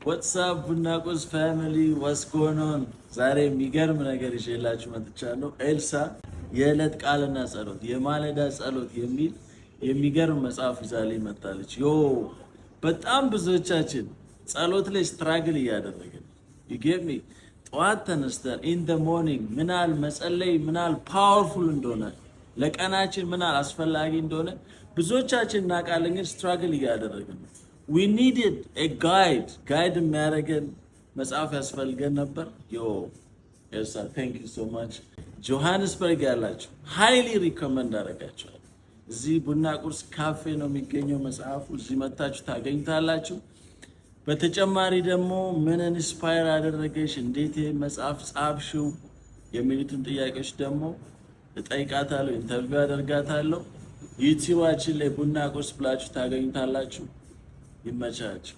What's up ቡና ቁርስ ፋሚሊ what's going on? ዛሬ የሚገርም ነገር ይዤላችሁ መጥቻለሁ። ኤልሳ የዕለት ቃልና ጸሎት የማለዳ ጸሎት የሚል የሚገርም መጽሐፍ ይዛልኝ መጣለች። በጣም ብዙዎቻችን ጸሎት ላይ ስትራግል እያደረግን you get me ጠዋት ተነስተን in the morning ምናል መጸለይ ምናል ፓወርፉል እንደሆነ ለቀናችን ምናል አስፈላጊ እንደሆነ ብዙዎቻችን እናውቃለን፣ ግን ስትራግል እያደረግን ነው። we needed a guide የሚያደርገን መጽሐፍ ያስፈልገን ነበር። ኤልሳ thank you so much። ጆሃንስበርግ ያላችሁ ሃይሊ ሪኮመንድ አደርጋችኋለሁ። እዚህ ቡና ቁርስ ካፌ ነው የሚገኘው መጽሐፉ። እዚህ መታችሁ ታገኙታላችሁ። በተጨማሪ ደግሞ ምን ኢንስፓየር አደረገሽ፣ እንዴት መጽሐፍ ጻፍሽው የሚሉትን ጥያቄዎች ደግሞ እጠይቃታለሁ፣ ኢንተርቪው አደርጋታለሁ። ዩቲዩባችን ላይ ቡና ቁርስ ብላችሁ ታገኙታላችሁ። ይመቻችሁ።